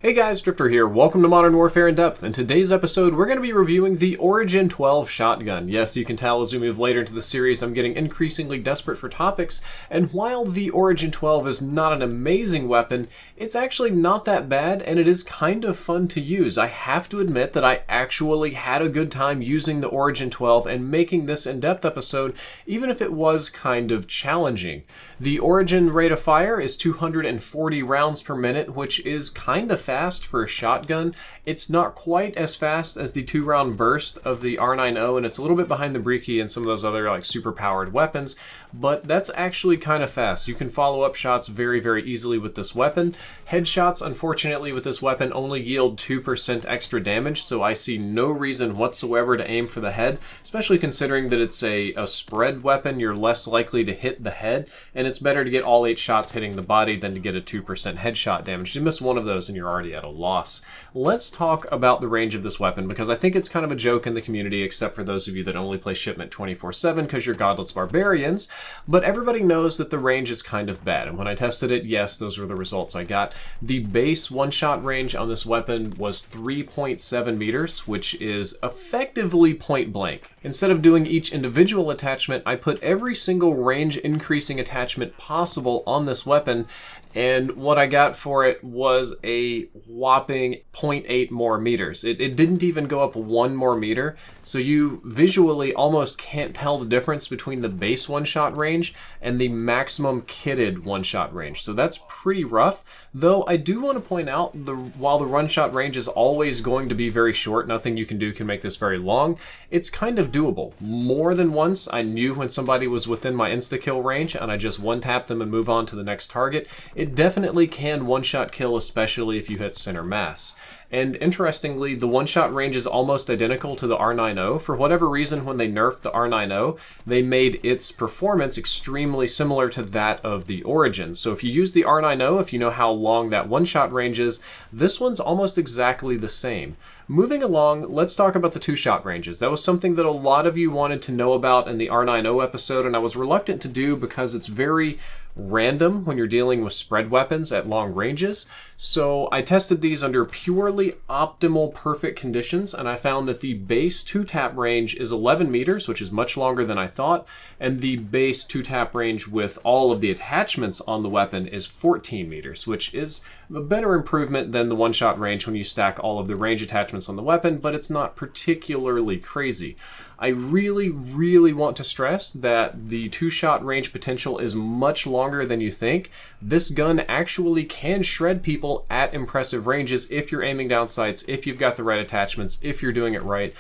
Hey guys, Drifter here. Welcome to Modern Warfare in Depth. In today's episode, we're going to be reviewing the Origin 12 shotgun. Yes, you can tell as we move later into the series, I'm getting increasingly desperate for topics, and while the Origin 12 is not an amazing weapon, it's actually not that bad, and it is kind of fun to use. I have to admit that I actually had a good time using the Origin 12 and making this in-depth episode, even if it was kind of challenging. The Origin rate of fire is 240 rounds per minute, which is kind of fast for a shotgun. It's not quite as fast as the 2-round burst of the R9O, and it's a little bit behind the Breaky and some of those other like super powered weapons, but that's actually kind of fast. You can follow up shots very, very easily with this weapon. Headshots, unfortunately, with this weapon only yield 2% extra damage, so I see no reason whatsoever to aim for the head, especially considering that it's a spread weapon. You're less likely to hit the head, and it's better to get all 8 shots hitting the body than to get a 2% headshot damage. You miss one of those and you're already at a loss. Let's talk about the range of this weapon, because I think it's kind of a joke in the community, except for those of you that only play Shipment 24/7 because you're godless barbarians, but everybody knows that the range is kind of bad, and when I tested it, yes, those were the results I got. The base one-shot range on this weapon was 3.7 meters, which is effectively point blank. Instead of doing each individual attachment, I put every single range increasing attachment possible on this weapon, and what I got for it was a whopping 0.8 more meters. It didn't even go up 1 more meter, so you visually almost can't tell the difference between the base one-shot range and the maximum kitted one-shot range. So that's pretty rough, though I do want to point out, while the one-shot range is always going to be very short, nothing you can do can make this very long, it's kind of doable. More than once, I knew when somebody was within my insta-kill range, and I just one-tap them and move on to the next target. It definitely can one-shot kill, especially if you hit center mass. And interestingly, the one-shot range is almost identical to the R9O. For whatever reason, when they nerfed the R9O, they made its performance extremely similar to that of the Origin. So if you use the R9O, if you know how long that one-shot range is, this one's almost exactly the same. Moving along, let's talk about the 2-shot ranges. That was something that a lot of you wanted to know about in the R9O episode, and I was reluctant to do because it's very random when you're dealing with spread weapons at long ranges. So I tested these under purely optimal perfect conditions, and I found that the base 2-tap range is 11 meters, which is much longer than I thought, and the base 2-tap range with all of the attachments on the weapon is 14 meters, which is a better improvement than the one-shot range when you stack all of the range attachments on the weapon, but it's not particularly crazy. I really, really want to stress that the 2-shot range potential is much longer than you think. This gun actually can shred people at impressive ranges if you're aiming down sights, if you've got the right attachments, if you're doing it right.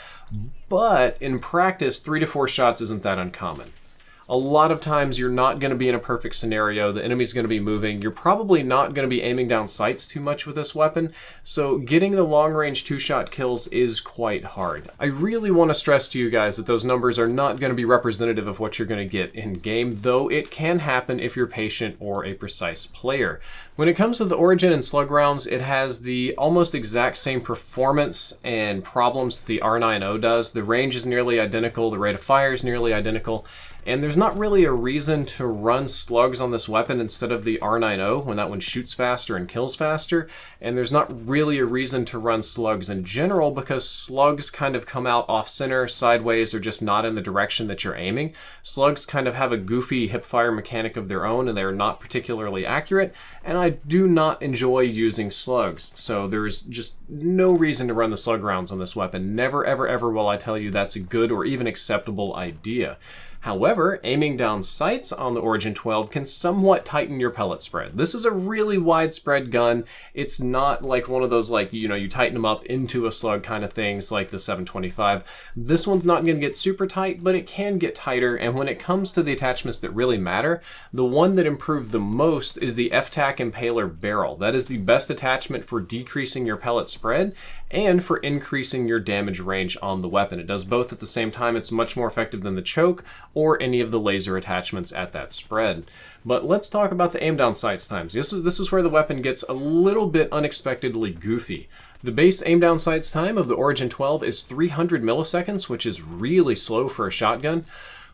But in practice, 3 to 4 shots isn't that uncommon. A lot of times you're not going to be in a perfect scenario, the enemy's going to be moving, you're probably not going to be aiming down sights too much with this weapon, so getting the long-range 2-shot kills is quite hard. I really want to stress to you guys that those numbers are not going to be representative of what you're going to get in-game, though it can happen if you're patient or a precise player. When it comes to the Origin and Slug rounds, it has the almost exact same performance and problems that the R9O does. The range is nearly identical, the rate of fire is nearly identical, and there's not really a reason to run slugs on this weapon instead of the R9O when that one shoots faster and kills faster. And there's not really a reason to run slugs in general because slugs kind of come out off-center, sideways, or just not in the direction that you're aiming. Slugs kind of have a goofy hip-fire mechanic of their own, and they're not particularly accurate, and I do not enjoy using slugs. So there's just no reason to run the slug rounds on this weapon. Never, ever, ever will I tell you that's a good or even acceptable idea. However, aiming down sights on the Origin 12 can somewhat tighten your pellet spread. This is a really widespread gun. It's not like one of those, like, you know, you tighten them up into a slug kind of things like the 725. This one's not going to get super tight, but it can get tighter, and when it comes to the attachments that really matter, the one that improved the most is the FTAC Impaler barrel. That is the best attachment for decreasing your pellet spread and for increasing your damage range on the weapon. It does both at the same time. It's much more effective than the choke or any of the laser attachments at that spread. But let's talk about the aim down sights times. This is where the weapon gets a little bit unexpectedly goofy. The base aim down sights time of the Origin 12 is 300 milliseconds, which is really slow for a shotgun.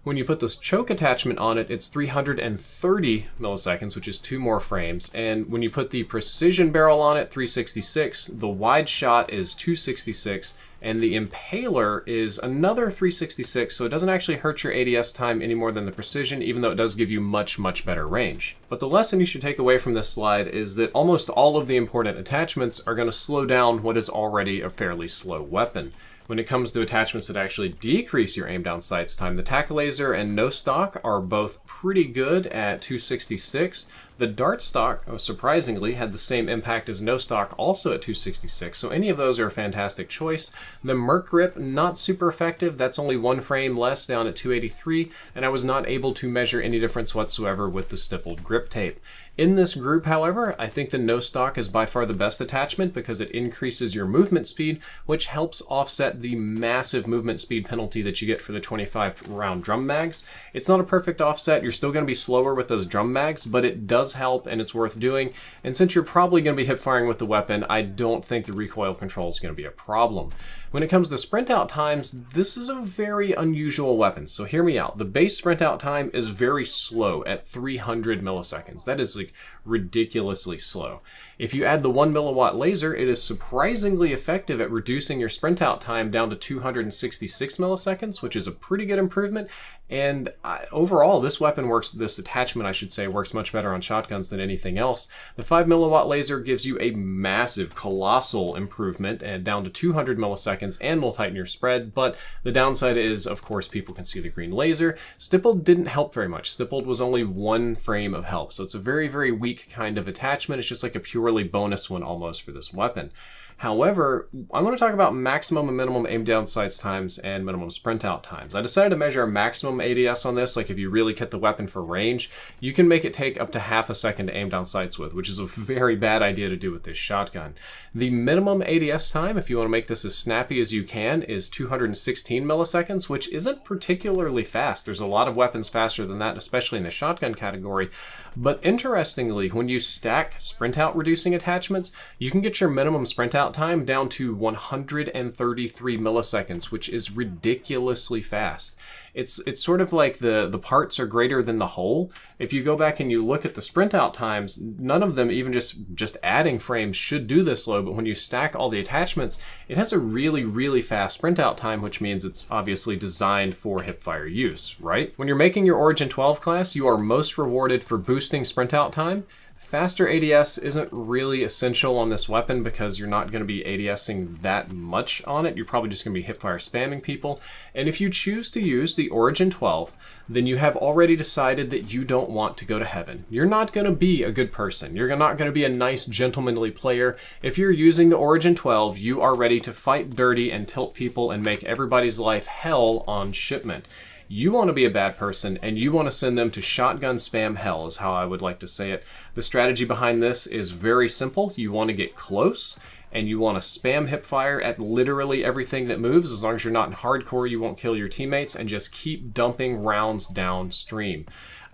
When you put this choke attachment on it, it's 330 milliseconds, which is 2 more frames. And when you put the precision barrel on it, 366, the wide shot is 266, and the impaler is another 366, so it doesn't actually hurt your ADS time any more than the precision, even though it does give you much, much better range. But the lesson you should take away from this slide is that almost all of the important attachments are going to slow down what is already a fairly slow weapon. When it comes to attachments that actually decrease your aim down sights time, the tack laser and no stock are both pretty good at 266. The dart stock, surprisingly, had the same impact as no stock, also at 266, so any of those are a fantastic choice. The Merc grip, not super effective. That's only 1 frame less, down at 283, and I was not able to measure any difference whatsoever with the stippled grip tape. In this group, however, I think the no stock is by far the best attachment because it increases your movement speed, which helps offset the massive movement speed penalty that you get for the 25 round drum mags. It's not a perfect offset. You're still going to be slower with those drum mags, but it does help and it's worth doing. And since you're probably going to be hip firing with the weapon, I don't think the recoil control is going to be a problem. When it comes to sprint out times, this is a very unusual weapon. So hear me out. The base sprint out time is very slow at 300 milliseconds. That is like ridiculously slow. If you add the 1 milliwatt laser, it is surprisingly effective at reducing your sprint out time down to 266 milliseconds, which is a pretty good improvement. And overall, this weapon works, this attachment I should say, works much better on shotguns than anything else. The 5 milliwatt laser gives you a massive, colossal improvement and down to 200 milliseconds and will tighten your spread, but the downside is, of course, people can see the green laser. Stippled didn't help very much. Stippled was only 1 frame of help, so it's a very, very weak kind of attachment. It's just like a purely bonus one almost for this weapon. However, I'm going to talk about maximum and minimum aim down sights times and minimum sprint out times. I decided to measure a maximum ADS on this, like if you really kit the weapon for range, you can make it take up to half a second to aim down sights with, which is a very bad idea to do with this shotgun. The minimum ADS time, if you want to make this as snappy as you can, is 216 milliseconds, which isn't particularly fast. There's a lot of weapons faster than that, especially in the shotgun category. But interestingly, when you stack sprint out reducing attachments, you can get your minimum sprint out time down to 133 milliseconds, which is ridiculously fast. It's sort of like the parts are greater than the whole. If you go back and you look at the sprint out times, none of them, even just adding frames, should do this low, but when you stack all the attachments, it has a really, really fast sprint out time, which means it's obviously designed for hipfire use, right? When you're making your Origin 12 class, you are most rewarded for boosting sprint out time. Faster ADS isn't really essential on this weapon because you're not going to be ADSing that much on it. You're probably just going to be hipfire spamming people. And if you choose to use the Origin 12, then you have already decided that you don't want to go to heaven. You're not going to be a good person. You're not going to be a nice, gentlemanly player. If you're using the Origin 12, you are ready to fight dirty and tilt people and make everybody's life hell on shipment. You want to be a bad person, and you want to send them to shotgun spam hell, is how I would like to say it. The strategy behind this is very simple. You want to get close, and you want to spam hipfire at literally everything that moves. As long as you're not in hardcore, you won't kill your teammates, and just keep dumping rounds downstream.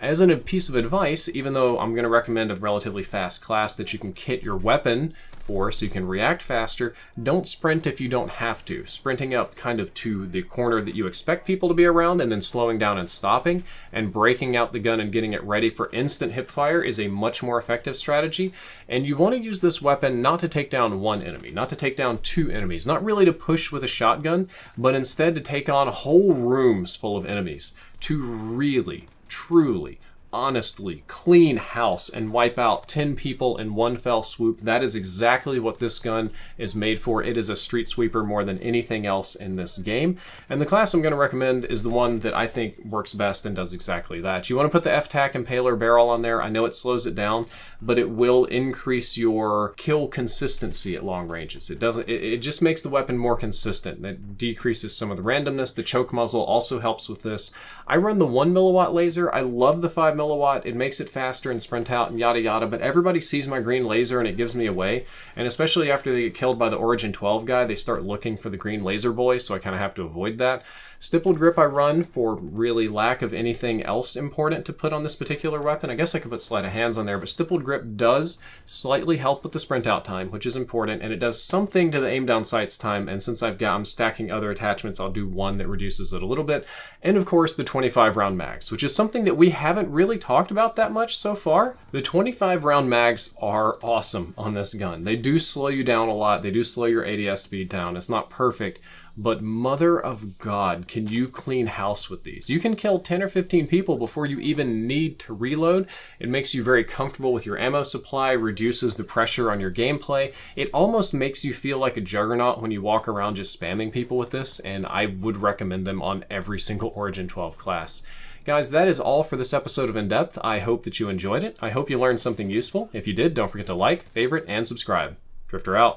As a piece of advice, even though I'm going to recommend a relatively fast class that you can kit your weapon for so you can react faster, don't sprint if you don't have to. Sprinting up kind of to the corner that you expect people to be around and then slowing down and stopping and breaking out the gun and getting it ready for instant hipfire is a much more effective strategy. And you want to use this weapon not to take down one enemy, not to take down 2 enemies, not really to push with a shotgun, but instead to take on whole rooms full of enemies, to really, truly, honestly clean house and wipe out 10 people in one fell swoop. That is exactly what this gun is made for. It is a street sweeper more than anything else in this game. And the class I'm going to recommend is the one that I think works best and does exactly that. You want to put the F-Tac Impaler barrel on there. I know it slows it down, but it will increase your kill consistency at long ranges. It just makes the weapon more consistent. It decreases some of the randomness. The choke muzzle also helps with this. I run the 1 milliwatt laser. I love the 5 milliwatt. It makes it faster and sprint out and yada yada, but everybody sees my green laser and it gives me away. And especially after they get killed by the Origin 12 guy, they start looking for the green laser boy, so I kind of have to avoid that. Stippled grip I run for really lack of anything else important to put on this particular weapon. I guess I could put sleight of hands on there, but stippled grip does slightly help with the sprint out time, which is important, and it does something to the aim down sights time, and since I'm stacking other attachments, I'll do one that reduces it a little bit. And of course the 25 round mags, which is something that we haven't really talked about that much so far. The 25 round mags are awesome on this gun. They do slow you down a lot. They do slow your ADS speed down. It's not perfect, but mother of God, can you clean house with these? You can kill 10 or 15 people before you even need to reload. It makes you very comfortable with your ammo supply, reduces the pressure on your gameplay. It almost makes you feel like a juggernaut when you walk around just spamming people with this, and I would recommend them on every single Origin 12 class. Guys, that is all for this episode of In Depth. I hope that you enjoyed it. I hope you learned something useful. If you did, don't forget to like, favorite, and subscribe. Drifter out.